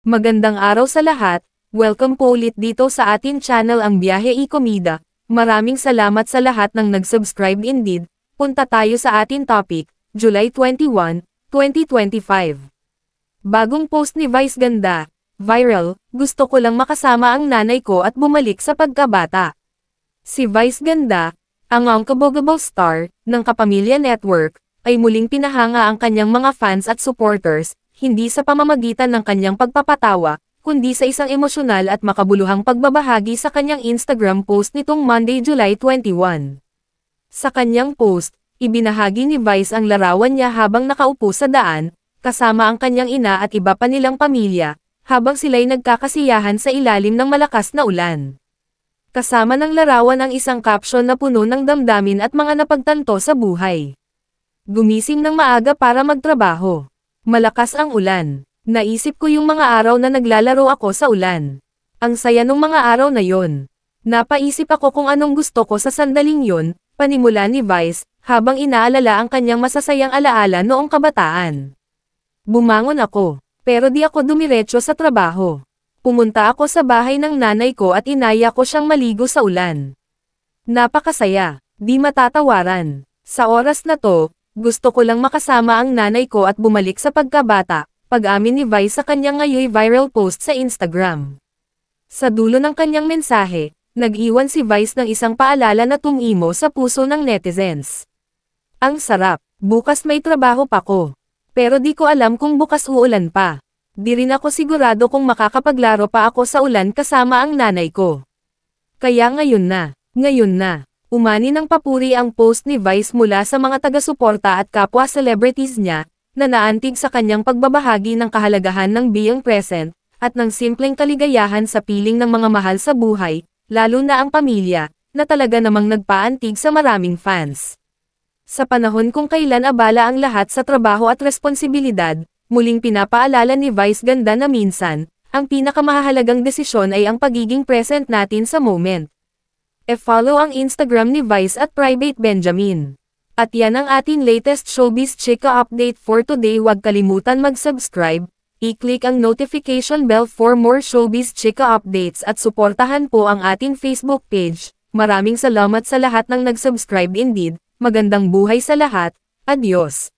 Magandang araw sa lahat, welcome po ulit dito sa atin channel ang Biyahe y Komida. Maraming salamat sa lahat ng nag-subscribe indeed. Punta tayo sa atin topic, July 21, 2025. Bagong post ni Vice Ganda, viral, gusto ko lang makasama ang nanay ko at bumalik sa pagkabata. Si Vice Ganda, ang unkaboogable star ng Kapamilya Network, ay muling pinahanga ang kanyang mga fans at supporters, hindi sa pamamagitan ng kanyang pagpapatawa, kundi sa isang emosyonal at makabuluhang pagbabahagi sa kanyang Instagram post nitong Monday, July 21. Sa kanyang post, ibinahagi ni Vice ang larawan niya habang nakaupo sa daan, kasama ang kanyang ina at iba pa nilang pamilya, habang sila'y nagkakasiyahan sa ilalim ng malakas na ulan. Kasama ng larawan ang isang caption na puno ng damdamin at mga napagtanto sa buhay. Gumising ng maaga para magtrabaho. Malakas ang ulan. Naisip ko yung mga araw na naglalaro ako sa ulan. Ang saya nung mga araw na yon. Napaisip ako kung anong gusto ko sa sandaling yon, panimula ni Vice, habang inaalala ang kanyang masasayang alaala noong kabataan. Bumangon ako, pero di ako dumiretso sa trabaho. Pumunta ako sa bahay ng nanay ko at inaya ko siyang maligo sa ulan. Napakasaya, di matatawaran. Sa oras na to, gusto ko lang makasama ang nanay ko at bumalik sa pagkabata, pag-amin ni Vice sa kanyang ngayoy viral post sa Instagram. Sa dulo ng kanyang mensahe, nag-iwan si Vice ng isang paalala na tumimo sa puso ng netizens. Ang sarap, bukas may trabaho pa ko. Pero di ko alam kung bukas uulan pa. Di rin ako sigurado kung makakapaglaro pa ako sa ulan kasama ang nanay ko. Kaya ngayon na. Umani ng papuri ang post ni Vice mula sa mga taga-suporta at kapwa celebrities niya, na naantig sa kanyang pagbabahagi ng kahalagahan ng being present, at ng simpleng kaligayahan sa piling ng mga mahal sa buhay, lalo na ang pamilya, na talaga namang nagpaantig sa maraming fans. Sa panahon kung kailan abala ang lahat sa trabaho at responsibilidad, muling pinapaalala ni Vice Ganda na minsan, ang pinakamahalagang desisyon ay ang pagiging present natin sa moment. E-follow ang Instagram ni Vice at Private Benjamin. At yan ang ating latest showbiz chika update for today. Huwag kalimutan mag-subscribe, i-click ang notification bell for more showbiz chika updates at suportahan po ang ating Facebook page. Maraming salamat sa lahat ng nag-subscribe indeed. Magandang buhay sa lahat. Adios.